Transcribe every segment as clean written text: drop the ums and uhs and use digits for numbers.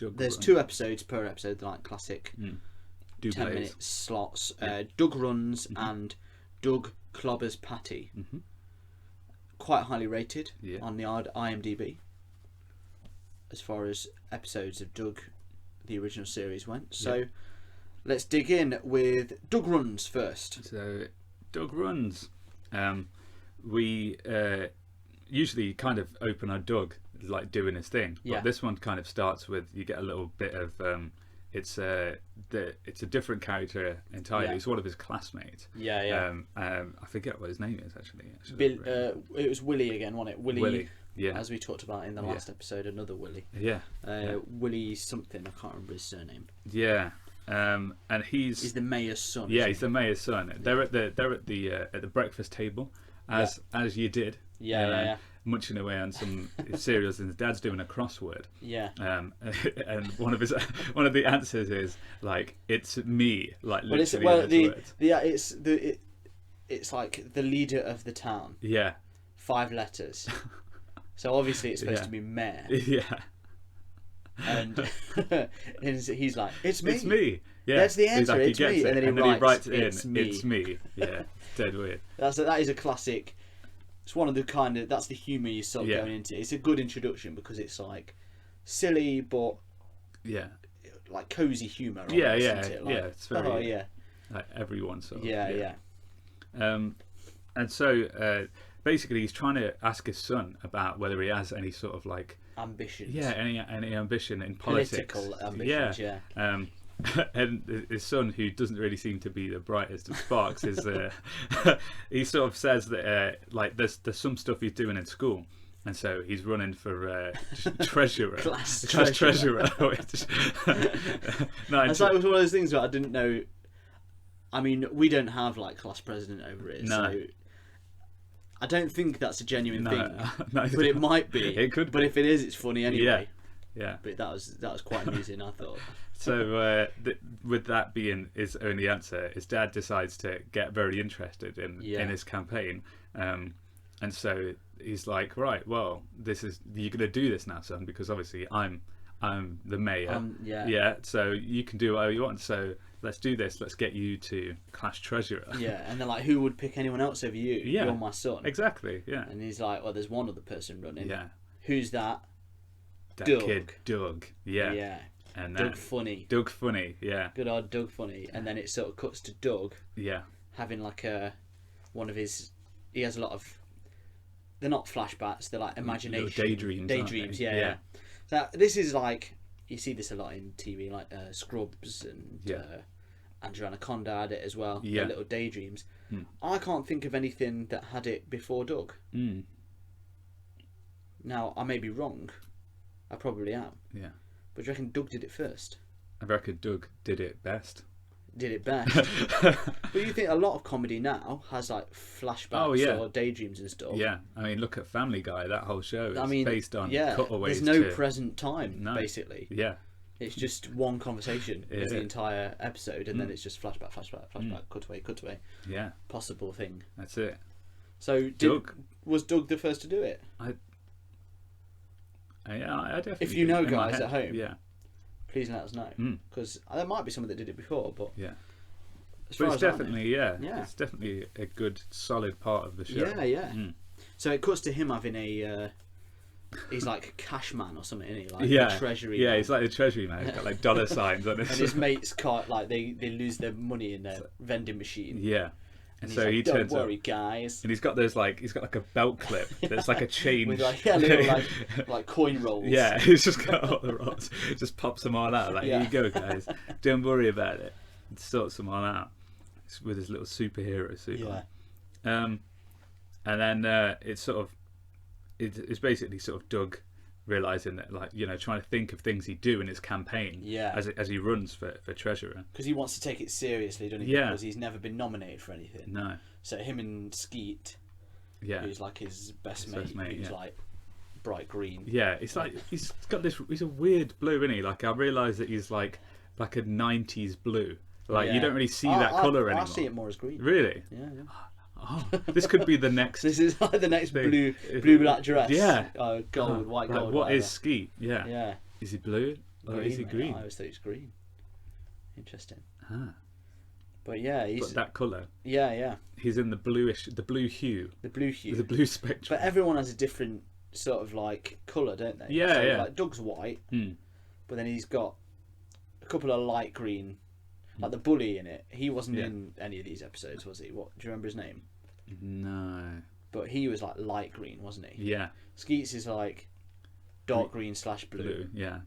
There's 2 episodes per episode, like classic 10-minute slots. Doug Runs and Doug Clobbers Patty. Quite highly rated on the IMDb as far as episodes of Doug, the original series, went. So let's dig in with Doug Runs first. So Doug Runs. We usually kind of open our Doug like doing his thing, but this one kind of starts with, you get a little bit of it's a different character entirely. It's one of his classmates. I forget what his name is actually. It was Willie again, wasn't it? Willie. Yeah. As we talked about in the last episode, another Willie. Willie something, I can't remember his surname. Yeah. And he's the mayor's son. Yeah, he's the mayor's son. They're at the breakfast table, as you did. Munching away on some cereals, and his dad's doing a crossword. And one of the answers is like, "It's me." Like literally. It's like the leader of the town. 5 letters. So obviously it's supposed to be mayor. And he's like, "It's me. It's me." Yeah. That's the answer. Like, it's me. And then he writes it in. It's me. Yeah. Dead weird. That is a classic. It's one of the that's the humour you're sort of going into. It's a good introduction because it's like silly but like cosy humour. It's very like everyone sort of. And so basically he's trying to ask his son about whether he has any sort of like ambitions. Any ambition in politics. Political ambitions. And his son, who doesn't really seem to be the brightest of sparks, is he sort of says that like there's some stuff he's doing in school, and so he's running for treasurer, class treasurer. It's like one of those things that I didn't know. I mean, we don't have like class president over here, so I don't think that's a genuine thing. But it might be. It could. But if it is, it's funny anyway. Yeah. But that was quite amusing, I thought. So with that being his only answer, his dad decides to get very interested in his campaign, and so he's like, right, well, you're gonna do this now, son, because obviously I'm the mayor. So you can do whatever you want. So let's do this. Let's get you to class treasurer. And they're like, who would pick anyone else over you? You're my son. Exactly. Yeah. And he's like, well, there's one other person running. Who's that? That Doug. kid, Doug. And Doug Funnie. Doug Funnie, Good old Doug Funnie. And then it sort of cuts to Doug. Yeah. Having like one of his. He has a lot of. They're not flashbacks. They're like imagination. Daydreams. Yeah. So this is like, you see this a lot in TV, like Scrubs and Andrew Anaconda had it as well. Yeah. Little daydreams. I can't think of anything that had it before Doug. Now I may be wrong. I probably am. Yeah. But do you reckon Doug did it first? I reckon Doug did it best. But you think a lot of comedy now has like flashbacks or daydreams and stuff. Yeah. I mean, look at Family Guy. That whole show is based on cutaways. There's no present time, basically. Yeah. It's just one conversation is the entire episode, and then it's just flashback, cut away. Yeah. Possible thing. That's it. So was Doug the first to do it? I definitely. If you know guys at home, please let us know, because there might be someone that did it before, but but it's definitely it's definitely a good solid part of the show. So it cuts to him having he's like a cash man or something, isn't he? Like a treasury man. He's like the treasury man. He's got like dollar signs on his. And his mates can't, like they lose their money in their vending machine. And so like, he don't turns worry, up, guys. and he's got like a belt clip that's like a change with little like coin rolls. Yeah, he's just got all the rolls, just pops them all out. Like, here you go, guys. Don't worry about it. And sorts them all out with his little superhero suit on. And then it's basically sort of Doug realizing that, like, trying to think of things he'd do in his campaign as he runs for treasurer, because he wants to take it seriously, doesn't he? Because he's never been nominated for anything. No. So him and Skeet, who's like his best mate, who's like bright green. It's like he's got this. He's a weird blue, isn't he? Like, I realise that he's like a 90s blue. Like, you don't really see that colour anymore. I see it more as green. Really? Yeah. Oh, this could be the next. This is like the next blue black dress. Yeah. Gold, white gold. What is Skeet? Yeah. Yeah. Is he blue? Oh, is he green? I always thought he was green. Interesting. Ah. But yeah, he's But that colour. yeah. He's in the blue hue. The blue hue. The blue spectrum. But everyone has a different sort of like colour, don't they? Yeah, so, yeah. Like Doug's white, but then he's got a couple of light green, like the bully in it. He wasn't in any of these episodes, was he? What do you remember his name? No. But he was like light green, wasn't he? Yeah. Skeets is like dark green / blue. Yeah.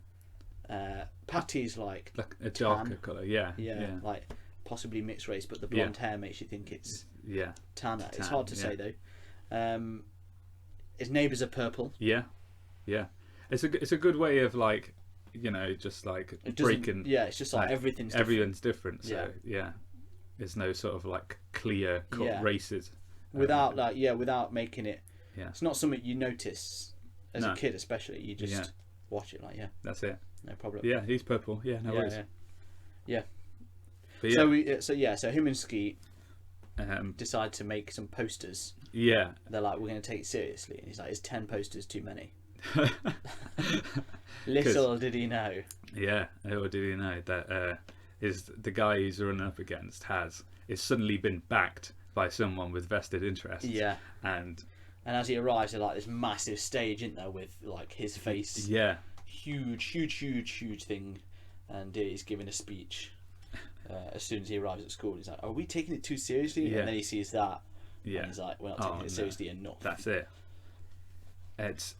Patty's like a darker colour. Yeah. Yeah, like possibly mixed race, but the blonde hair makes you think it's tanner. It's hard to say though. His neighbours are purple. Yeah. It's a good way of like, just like breaking. Yeah, it's just like everyone's different. So there's no sort of like clear cut races. Without without making it. Yeah. It's not something you notice as a kid, especially. You just watch it like That's it. no problem. Yeah, he's purple. Yeah, no worries. Yeah. But So him and Skeet decide to make some posters. Yeah. They're like, we're going to take it seriously, and he's like, is 10 posters too many? Little did he know. Yeah, little did he know that is the guy he's running up against is suddenly been backed by someone with vested interests. Yeah. And as he arrives, at like this massive stage, isn't there, with like his face. Yeah. Huge thing, and he's giving a speech. As soon as he arrives at school, he's like, "Are we taking it too seriously?" Yeah. And then he sees that, and he's like, "We're not taking it seriously enough." That's it. It's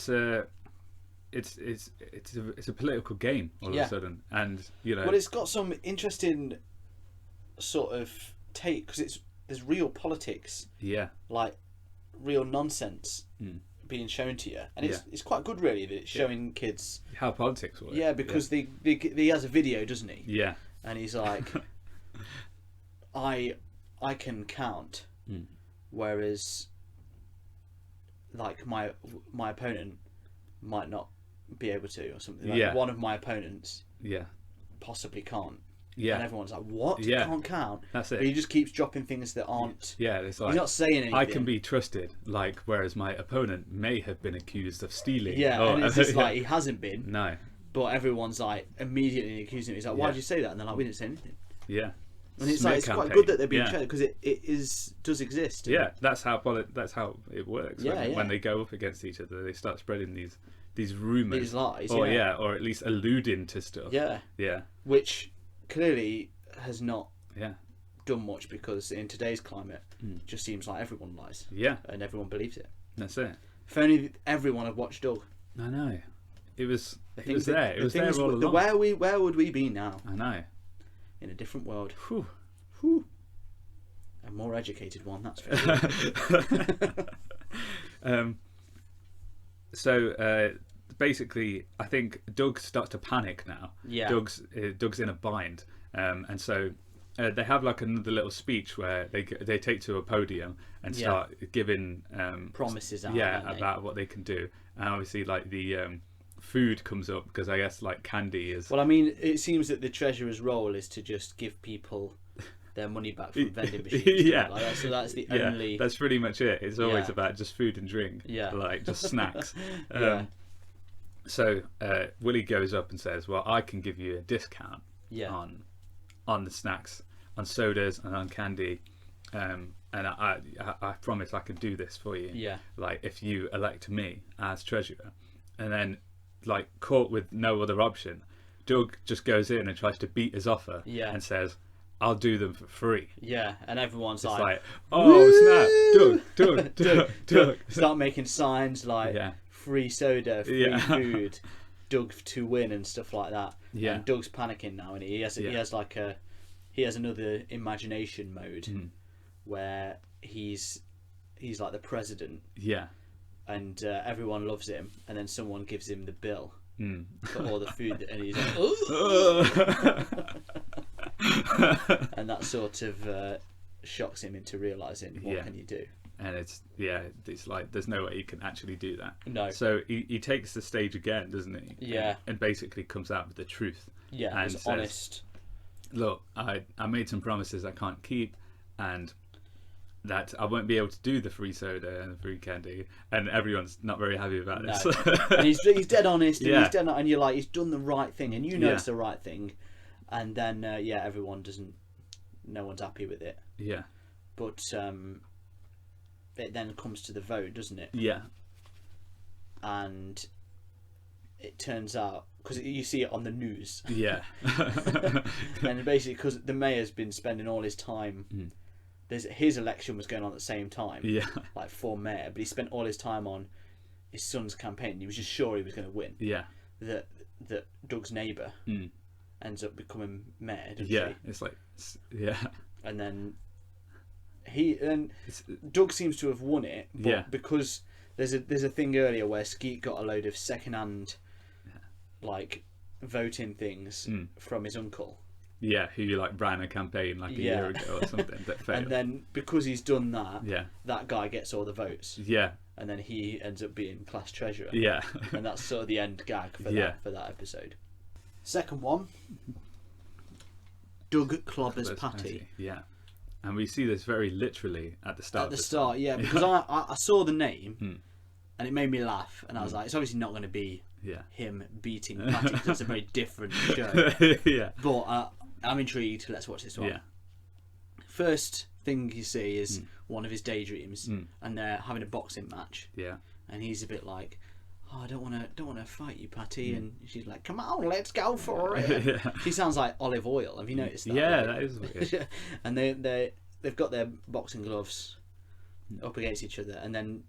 a political game all of a sudden, and Well, it's got some interesting sort of take because there's real politics. Yeah. Like real nonsense being shown to you, and it's quite good really that it's showing kids how politics work. Yeah, because he has a video, doesn't he? Yeah. And he's like, I can count, whereas like my opponent might not be able to, or something. Like one of my opponents possibly can't. Yeah. And everyone's like, what? You can't count. That's it. But he just keeps dropping things that aren't. Yeah, it's like, he's not saying anything. I can be trusted, like, whereas my opponent may have been accused of stealing. Yeah, and it's just like, he hasn't been. No. But everyone's like immediately accusing him. He's like, why did you say that? And they're like, we didn't say anything. Yeah. And it's like, it's quite good that they're being shown because it does exist. Yeah, that's how it works. Yeah, when they go up against each other, they start spreading these rumours. These lies. Or or at least alluding to stuff. Yeah. Yeah. Which clearly has not yeah done much, because in today's climate it just seems like everyone lies. Yeah. And everyone believes it. That's it. If only everyone had watched Doug. I know. It was there. It was there all along. Where would we be now? I know. In a different world. Whew. A more educated one, that's for sure. So basically, I think Doug starts to panic now. Yeah. Doug's in a bind, and so they have like another little speech where they take to a podium and start giving promises out. About what they can do, and obviously like the food comes up because I guess like candy is. Well, I mean, it seems that the treasurer's role is to just give people their money back from vending machines. Yeah. Like that, so that's the only. That's pretty much it. It's always about just food and drink. Yeah. Like just snacks. Yeah. So Willie goes up and says, "Well, I can give you a discount on the snacks, on sodas, and on candy, and I promise I can do this for you. Yeah. Like if you elect me as treasurer." And then, like caught with no other option, Doug just goes in and tries to beat his offer. Yeah. And says, "I'll do them for free." Yeah, and everyone's It's like, "Oh snap, Doug. Start making signs like free soda, free food, Doug to win and stuff like that. Yeah. And Doug's panicking now, and he has another imagination mode where he's like the president. Yeah. And everyone loves him, and then someone gives him the bill for all the food, and he's like, and that sort of shocks him into realising what can you do. And it's like there's no way he can actually do that. No. So he takes the stage again, doesn't he? Yeah. And basically comes out with the truth. Yeah, and it's says, honest. "Look, I made some promises I can't keep, and that I won't be able to do the free soda and the free candy, and everyone's not very happy about this. And he's dead honest, and Yeah. he's dead, and you're like, he's done the right thing, and you know Yeah. it's the right thing, and then everyone doesn't, no one's happy with it. Yeah. But it then comes to the vote, doesn't it? Yeah. And it turns out, because you see it on the news, Yeah. and basically because the mayor's been spending all his time. His election was going on at the same time, Yeah. like for mayor, but he spent all his time on his son's campaign. He was just sure he was going to win. Yeah. That Doug's neighbour ends up becoming mayor, doesn't Yeah. she? It's like, yeah. And then Doug seems to have won it, but because there's a thing earlier where Skeet got a load of secondhand, like voting things from his uncle. Yeah, who ran a campaign like a year ago or something that failed. And then because he's done that, Yeah. that guy gets all the votes. Yeah. And then he ends up being class treasurer. Yeah. And that's sort of the end gag for that episode. Second one, Doug clobbers Patty. Yeah. And we see this very literally at the start. At the start, yeah, because I saw the name and it made me laugh, and I was like, it's obviously not going to be him beating Patty, because it's a very different show. Yeah. But I'm intrigued. Let's watch this one. Yeah. First thing you see is one of his daydreams, and they're having a boxing match. Yeah. And he's a bit like, "Oh, I don't want to fight you, Patty." And she's like, "Come on, let's go for it." Yeah. She sounds like Olive Oil. Have you noticed that? Yeah, that is weird. And they've got their boxing gloves up against each other, and then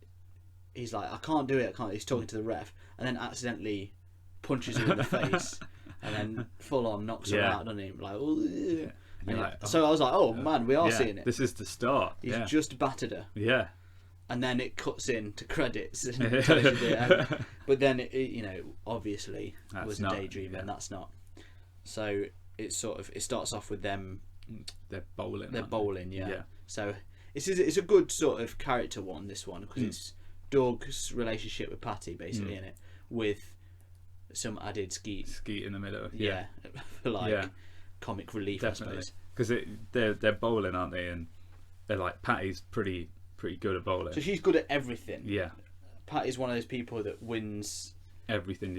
he's like, "I can't do it. I can't." He's talking to the ref, and then accidentally punches her in the face. And then full on knocks her out, doesn't he? Like, so I was like, oh man, we are seeing it. This is the start. He's just battered her. Yeah. And then it cuts in to credits and it tells you the end. But then it obviously That's was a daydream, and that's not. So it starts off with them. They're bowling. They're bowling, yeah. Yeah. So it's a good sort of character one. This one, because it's Doug's relationship with Patty, basically, in it, with some added Skeet in the middle. Yeah, for comic relief, definitely. I suppose. Because they're bowling, aren't they? And they're like, Patty's pretty good at bowling. So she's good at everything. Yeah. Patty's one of those people that wins everything.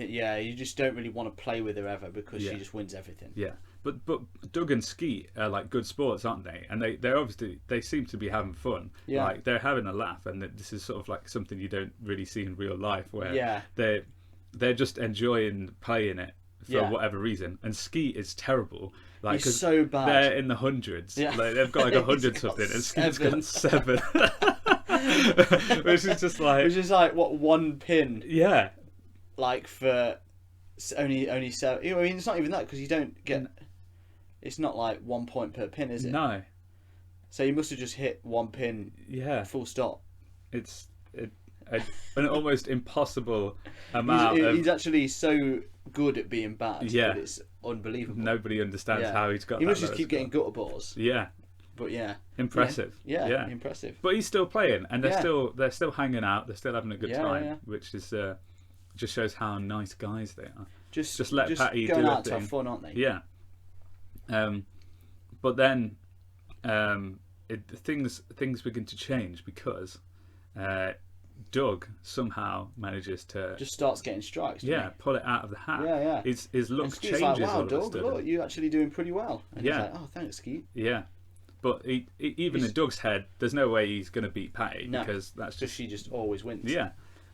Yeah, you just don't really want to play with her ever, because she just wins everything. Yeah. But Doug and Skeet are like good sports, aren't they? And they're obviously, they seem to be having fun. Yeah. Like they're having a laugh, and this is sort of like something you don't really see in real life, where they're just enjoying playing it for whatever reason. And Skeet is terrible. Like, he's so bad. They're in the hundreds. Yeah. Like, they've got like 100 something, and Skeet's got 7. Which is just like what, 1 pin? Yeah. Like for only 7. I mean, it's not even that, because you don't get. It's not like 1 point per pin, is it? No. So you must have just hit 1 pin. Yeah. Full stop. It's an almost impossible amount. He's actually so good at being bad. Yeah. That it's unbelievable. Nobody understands how he's got. He must just keep getting gutter balls. Yeah. But impressive. Yeah, impressive. But he's still playing, and they're still hanging out. They're still having a good time, yeah. which is just shows how nice guys they are. Just let Patty going do out her to thing. have fun, aren't they? Yeah. But then things begin to change, because Doug somehow manages to just starts getting strikes. Pull it out of the hat. Yeah. His look changes. Like, wow, all of a Doug, sudden. look, you're actually doing pretty well. And he's like, oh, thanks, Skeet. Yeah. But even in Doug's head, there's no way he's going to beat Patty, because that's just she just always wins. Yeah.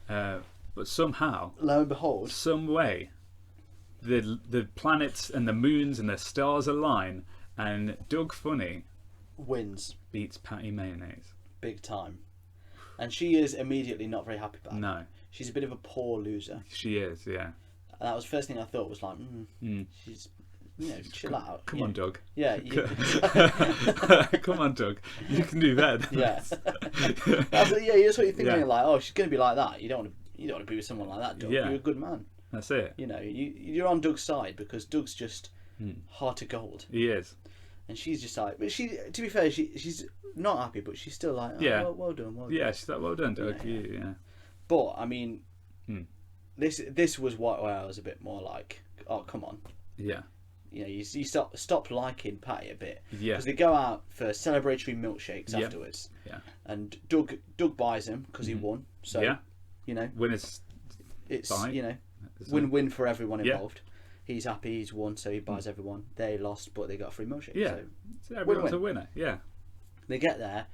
But somehow, lo and behold, some way, the planets and the moons and the stars align, and Doug Funnie wins, beats Patty Mayonnaise big time, and she is immediately not very happy about it. No, she's a bit of a poor loser. She is, yeah. And that was the first thing I thought, was like, she's, chill out. Come on, Doug. Yeah. Come on, Doug. You can do better. That's what you think. You're like, oh, she's going to be like that. You don't want to be with someone like that, Doug. Yeah. You're a good man. That's it. You're on Doug's side, because Doug's just heart of gold. He is. And she's just like, but to be fair, she's not happy, but she's still like, oh, well done. Yeah, she's like, well done, Doug. Yeah. But I mean, this was where I was a bit more like, oh, come on. Yeah. you stop liking Patty a bit. Yeah. Because they go out for celebratory milkshakes afterwards. Yeah. And Doug buys them because he won. So, winners. It's fine. Win-win for everyone involved. He's happy, he's won, so he buys everyone. They lost, but they got a free milkshake. Yeah. So everyone's a winner. Yeah. They get there,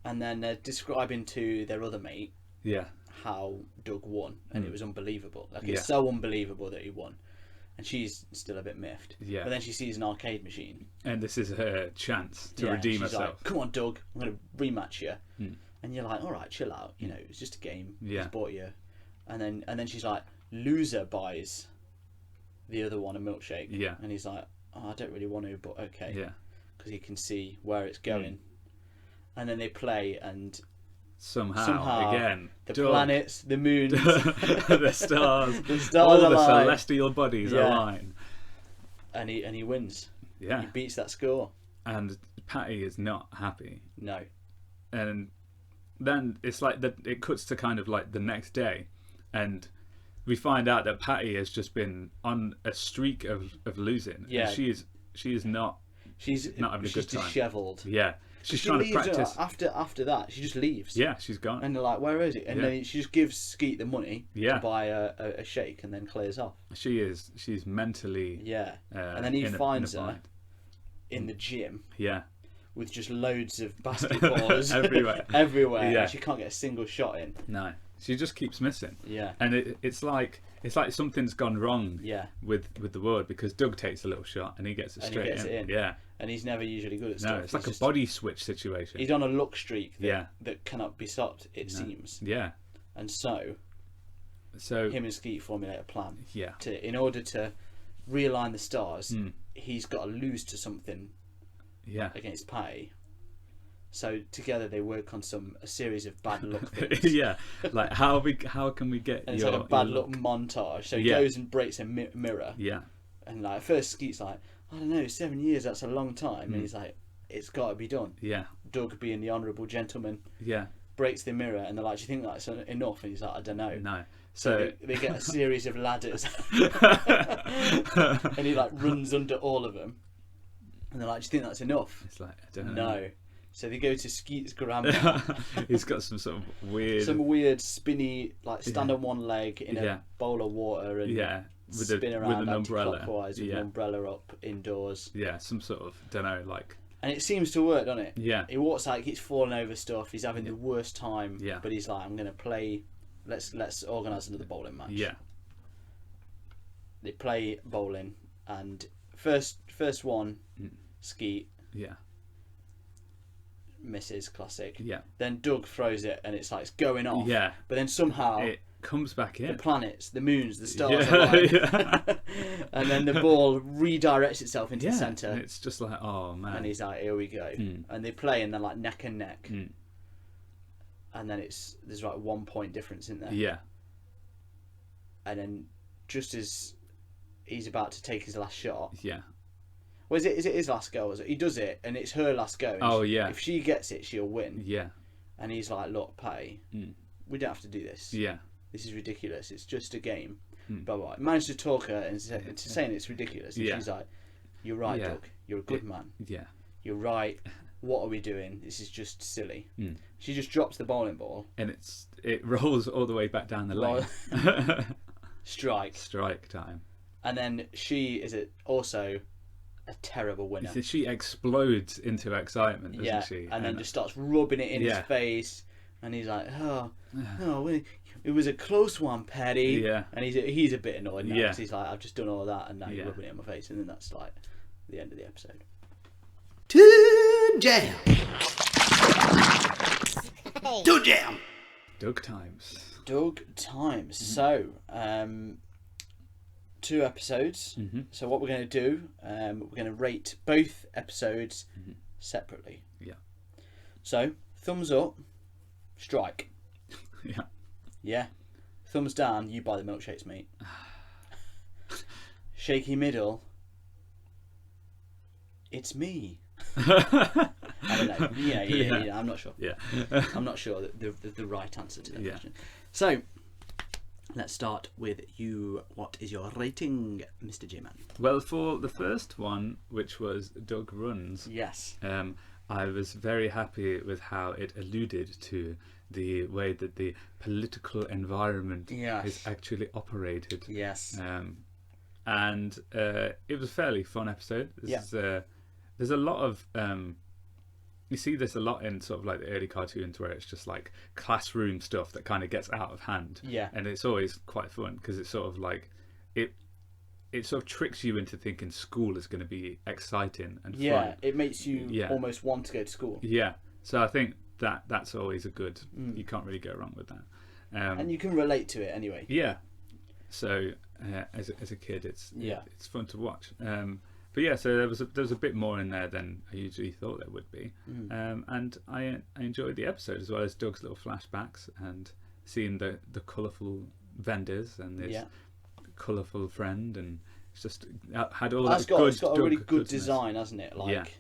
and then they're describing to their other mate. Yeah. How Doug won, and it was unbelievable. Like, it's so unbelievable that he won, and she's still a bit miffed. Yeah. But then she sees an arcade machine, and this is her chance to redeem herself. Like, come on, Doug, I'm going to rematch you. And you're like, all right, chill out. It's just a game. Yeah. He's bought you, and then she's like, loser buys the other one a milkshake. Yeah. And he's like, oh, I don't really want to, but okay. Yeah. Because he can see where it's going, and then they play and. Somehow again, the planets, the moons, the stars, all the celestial bodies align, and he wins. Yeah, he beats that score, and Patty is not happy. No, and then it's like it cuts to kind of like the next day, and we find out that Patty has just been on a streak of losing. Yeah, and she is not. She's not having a good time. Dishevelled. Yeah. She's trying to practice. After that, she just leaves. Yeah, she's gone. And they're like, where is it? And then she just gives Skeet the money to buy a shake and then clears off. She's mentally. Yeah. And then he finds her in the gym. Yeah. With just loads of basketballs everywhere. Yeah. And she can't get a single shot in. No. She just keeps missing. Yeah. And it's like something's gone wrong. Yeah. With the word, because Doug takes a little shot and he gets it straight in. Yeah. And he's never usually good at stuff. No, it's like a body switch situation. He's on a luck streak that cannot be stopped, it seems. Yeah. And so him and Skeet formulate a plan. Yeah. In order to realign the stars, he's got to lose to something against Patty. So together they work on a series of bad luck things. Yeah. Like how can we get and it's like a bad luck montage. So he goes and breaks a mirror. Yeah. And like at first Skeet's like, I don't know, 7 years, that's a long time. And he's like, it's got to be done. Yeah. Doug, being the honourable gentleman, breaks the mirror, and they're like, do you think that's enough? And he's like, I don't know. No. So they get a series of ladders. And he like runs under all of them. And they're like, do you think that's enough? It's like, I don't know. No. So they go to Skeet's grandma. He's got some sort of weird... Some weird spinny, like stand on one leg in a bowl of water and... spin around with an umbrella, with an umbrella up indoors. Yeah, some sort of, don't know, like. And it seems to work, doesn't it? Yeah. He walks out, he's falling over stuff. He's having the worst time. Yeah. But he's like, I'm gonna play. Let's organise another bowling match. Yeah. They play bowling, and first one, Skeet. Yeah. Misses, classic. Yeah. Then Doug throws it, and it's like it's going off. Yeah. But then somehow it comes back in. The planets, the moons, the stars align. And then the ball redirects itself into the centre. And it's just like, oh man. And he's like, here we go. And they play and they're like neck and neck. And then there's like 1 point difference in there. Yeah. And then just as he's about to take his last shot. Yeah. Well, is it his last go? He does it and it's her last go. If she gets it, she'll win. Yeah. And he's like, look, Patty, we don't have to do this. Yeah. This is ridiculous. It's just a game. Blah, blah. He managed to talk her into saying it's ridiculous. And she's like, you're right, Doug. You're a good man. Yeah. You're right. What are we doing? This is just silly. She just drops the bowling ball. And it rolls all the way back down the lane. Strike time. And then she is also a terrible winner. She explodes into excitement, doesn't she? And then just starts rubbing it in his face. And he's like, oh, it was a close one, Patty. Yeah. And he's a bit annoyed now because he's like, I've just done all that and now you're rubbing it in my face. And then that's like the end of the episode. Toon Jam. Toon Jam. Doug times. So, 2 episodes. So what we're going to do, we're going to rate both episodes separately. Yeah. So, thumbs up, strike. Yeah. Yeah. Thumbs down, you buy the milkshakes, mate. Shaky middle, it's me. I don't know. Yeah. I'm not sure. Yeah. I'm not sure that the right answer to that question. So, Let's start with you. What is your rating, Mr. J-Man? Well, for the first one, which was Doug Runs, Yes. I was very happy with how it alluded to the way that the political environment is actually operated. Yes. And it was a fairly fun episode. There's a lot of you see this a lot in sort of like the early cartoons where it's just like classroom stuff that kind of gets out of hand. Yeah. And it's always quite fun because it's sort of like it sort of tricks you into thinking school is going to be exciting and fun. It makes you almost want to go to school. Yeah. So I think that's always a good. You can't really go wrong with that. And you can relate to it anyway. Yeah. So as a kid, it's fun to watch. But yeah, so there was a bit more in there than I usually thought there would be, and I enjoyed the episode as well as Doug's little flashbacks and seeing the colourful vendors and this colourful friend, and it's just had all that good. It's got a really good goodness. design, hasn't it? Like,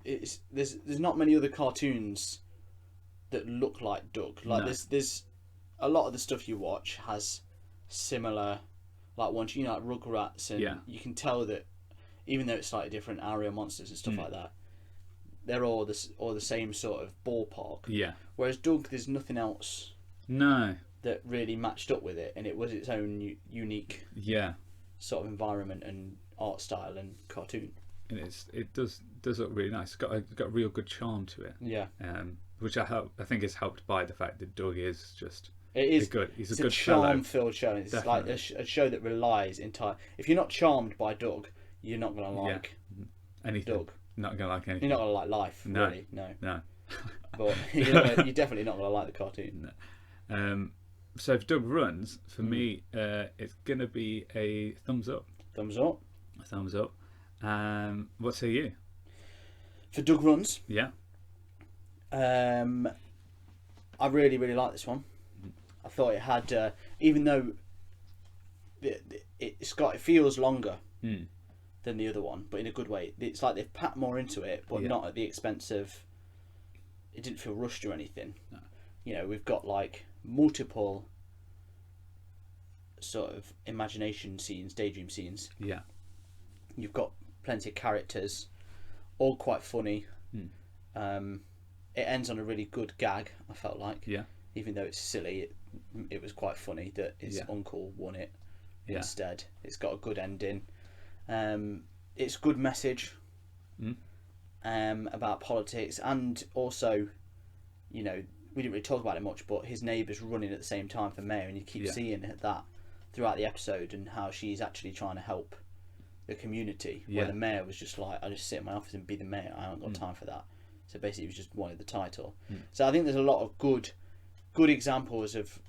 there's not many other cartoons that look like Doug. Like there's a lot of the stuff you watch has similar, like ones like Rugrats, and you can tell that. Even though it's slightly different, area monsters and stuff like that, they're all the same sort of ballpark. Yeah. Whereas Doug, there's nothing else. No. That really matched up with it, and it was its own unique. Sort of environment and art style and cartoon. And it does look really nice. It's got a real good charm to it. Yeah. Which I think is helped by the fact that Doug is just. It is good. He's a good charm-filled show. It's definitely. Like a show that relies entirely. If you're not charmed by Doug, you're not going to like anything. Doug. Not going to like anything. You're not going to like life, no. really. No. But you're definitely not going to like the cartoon. No. So if Doug Runs, for me, it's going to be a thumbs up. Thumbs up. A thumbs up. What say you? For Doug Runs? Yeah. I really, really like this one. I thought it had, even though it feels longer than the other one, but in a good way. It's like they've packed more into it, but not at the expense of. It didn't feel rushed or anything. No. You know, we've got like multiple sort of imagination scenes, daydream scenes. Yeah. You've got plenty of characters, all quite funny. It ends on a really good gag, I felt like. Yeah. Even though it's silly, it was quite funny that his uncle won it instead. It's got a good ending. It's a good message about politics, and also, you know, we didn't really talk about it much, but his neighbour's running at the same time for mayor, and you keep seeing that throughout the episode, and how she's actually trying to help the community, where the mayor was just like, I just sit in my office and be the mayor, I haven't got time for that. So basically he was just wanted the title. So I think there's a lot of good examples of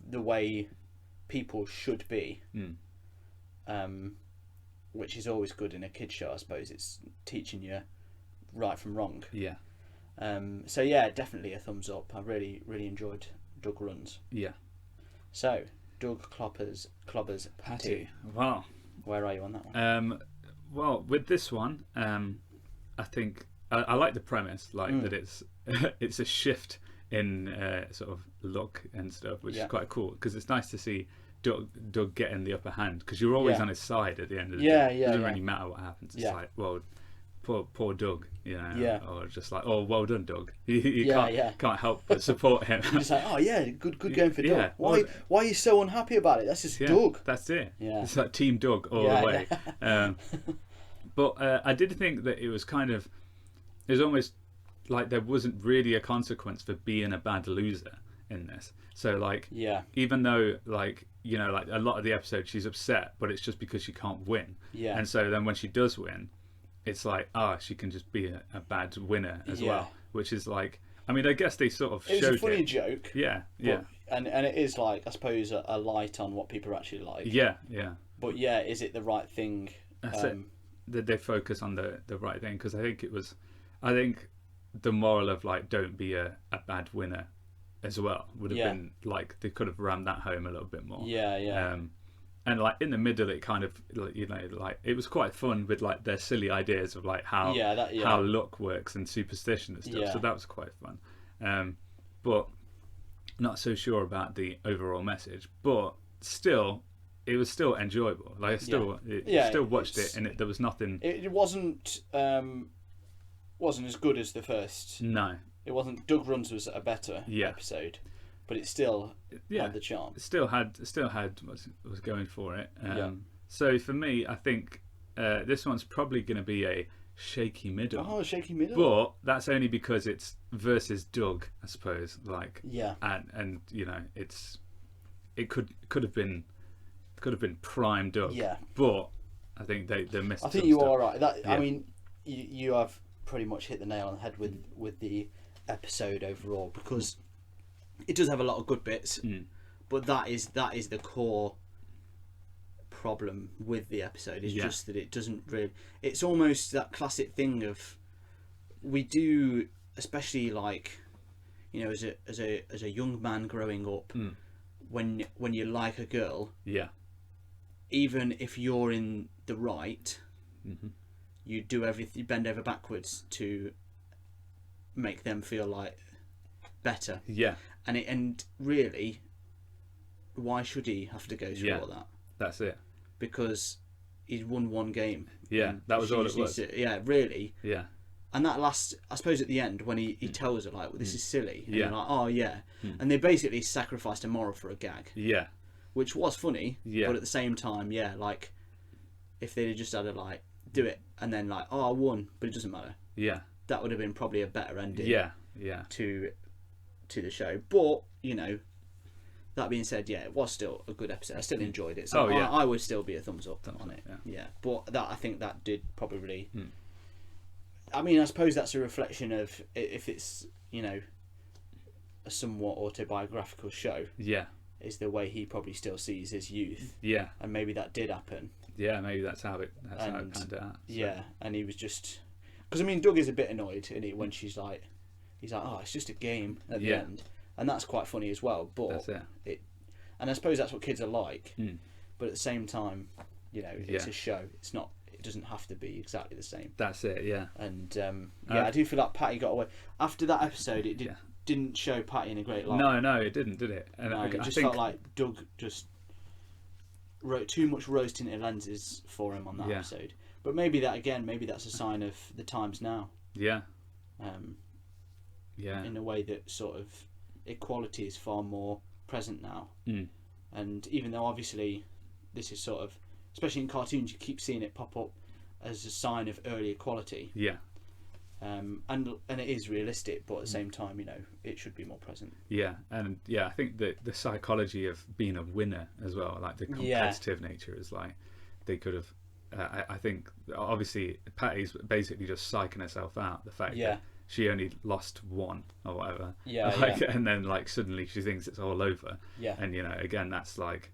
the way people should be, which is always good in a kids show. I suppose it's teaching you right from wrong. Yeah. So yeah, definitely a thumbs up. I really, really enjoyed Doug Runs. Yeah. So Doug Clobber's Patty. Wow. Where are you on that one? Well, with this one, I think I like the premise, like that it's a shift in sort of look and stuff, which is quite cool, because it's nice to see Doug getting the upper hand, because you're always on his side at the end of the day. It doesn't really matter what happens. It's like, well, poor Doug, you know, or just like, oh, well done, Doug. You can't help but support him. You're just like, oh yeah, good going for Doug. Why are you so unhappy about it? That's just Doug. That's it. It's like Team Doug all the way. But I did think that it was almost like there wasn't really a consequence for being a bad loser in this. So like, even though like, you know, like a lot of the episode she's upset, but it's just because she can't win. Yeah. And so then when she does win, it's like, she can just be a bad winner as well, which is like, I mean, I guess they sort of showed it. It's a funny joke. Yeah. And it is like, I suppose, a light on what people actually like. Yeah. But is it the right thing? That's it. That they focus on the right thing, because I think the moral of like, don't be a bad winner as well would have been like, they could have rammed that home a little bit more. And like in the middle, it kind of, you know, like it was quite fun with like their silly ideas of like how luck works and superstition and stuff. So that was quite fun. But not so sure about the overall message, but still, it was still enjoyable. Like I still watched it, and there was nothing. It wasn't as good as the first. No, it wasn't. Doug Runs was a better episode, but it still had the charm. It still had was going for it. So for me, I think this one's probably going to be a shaky middle. Oh, shaky middle. But that's only because it's versus Doug, I suppose. Like, and you know, it could have been prime Doug. Yeah. But I think they missed. I think you are right. I mean, you have pretty much hit the nail on the head with the episode overall, because it does have a lot of good bits, but that is the core problem with the episode, is just that it doesn't really. It's almost that classic thing of, we do, especially like, you know, as a young man growing up, when you like a girl, even if you're in the right, you do everything, you bend over backwards to make them feel like better. Yeah. And really, why should he have to go through all that? That's it. Because he's won one game. Yeah, that was all it was. Really. Yeah. And that last, I suppose at the end, when he tells her, like, well, this is silly. And you're like, oh, yeah. And they basically sacrificed a moral for a gag. Yeah. Which was funny. Yeah. But at the same time, like, if they'd just had to, like, do it and then, like, oh, I won, but it doesn't matter. Yeah. That would have been probably a better ending. Yeah. To the show. But, you know, that being said, it was still a good episode. I still enjoyed it. So I would still be a thumbs up on it. Yeah. But I think that did probably... I mean, I suppose that's a reflection of, if it's, you know, a somewhat autobiographical show. Yeah. Is the way he probably still sees his youth. Yeah. And maybe that did happen. Yeah, maybe that's how it panned out. So. Yeah, and he was just... Because, I mean, Doug is a bit annoyed, isn't he, when he's like, oh, it's just a game at the end. And that's quite funny as well. But that's it. And I suppose that's what kids are like. But at the same time, you know, it's a show. It's not... It doesn't have to be exactly the same. That's it, yeah. And I do feel like Patty got away. After that episode, it didn't show Patty in a great light. No, it didn't, did it? And no, it just felt like Doug just wrote too much rose tinted lenses for him on that episode. But maybe that's a sign of the times now. Yeah. In a way that sort of equality is far more present now. And even though obviously this is sort of, especially in cartoons, you keep seeing it pop up as a sign of early equality. Yeah. And it is realistic, but at the same time, you know, it should be more present. Yeah, and I think that the psychology of being a winner as well, like the competitive nature, is like they could have. I think obviously Patty's basically just psyching herself out, the fact that she only lost one or whatever. And then like suddenly she thinks it's all over. Yeah. And you know, again, that's like,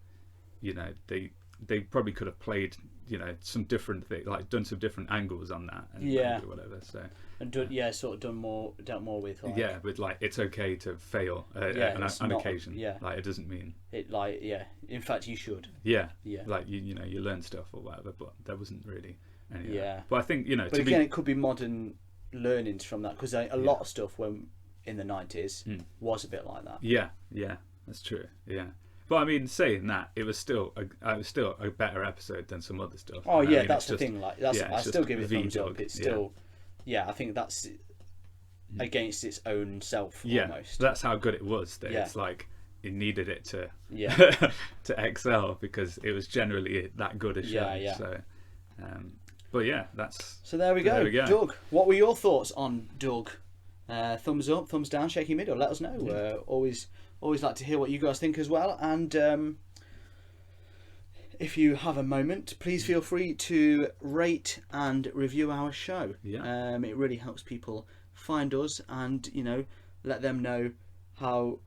you know, they probably could have played, you know, some different thing, like done some different angles on that, and whatever. So and sort of dealt more with like, with like it's okay to fail on occasion. Yeah, like it doesn't mean it. Like in fact you should. Yeah. Like you know you learn stuff or whatever, but there wasn't really any. Yeah. But I think you know. But again, it could be modern learnings from that, because a lot of stuff when in the 90s was a bit like that. Yeah, that's true. Yeah. But I mean, saying that, it was still a better episode than some other stuff. Oh yeah, that's the thing. Like I still give it a thumbs up. It's still, I think that's against its own self. Almost. That's how good it was. That it's like it needed it to to excel, because it was generally that good a show. Yeah. So, but that's. So there we go. Doug, what were your thoughts on Doug? Thumbs up, thumbs down, shaky middle. Let us know. Always like to hear what you guys think as well. And if you have a moment, please feel free to rate and review our show. Yeah. It really helps people find us, and you know, let them know how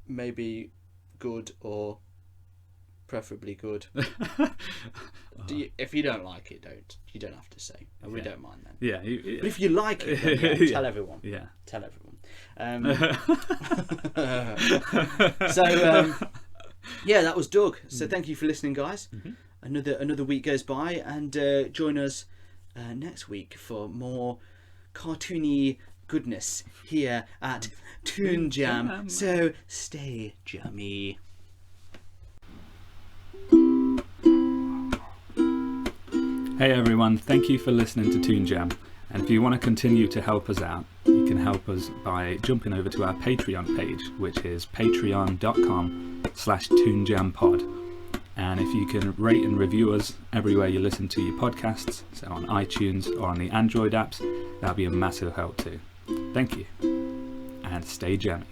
maybe good or preferably good. If you don't like it, you don't have to say. We don't mind then. Yeah. But if you like it, then, tell everyone. Yeah. Tell everyone. So that was Doug. So thank you for listening, guys. Another week goes by, and join us next week for more cartoony goodness here at Toon Jam. So stay jammy. Hey everyone, thank you for listening to Toon Jam. And if you want to continue to help us out, you can help us by jumping over to our Patreon page, which is patreon.com/toonjampod. And if you can rate and review us everywhere you listen to your podcasts, so on iTunes or on the Android apps, that'll be a massive help too. Thank you, and stay jammy.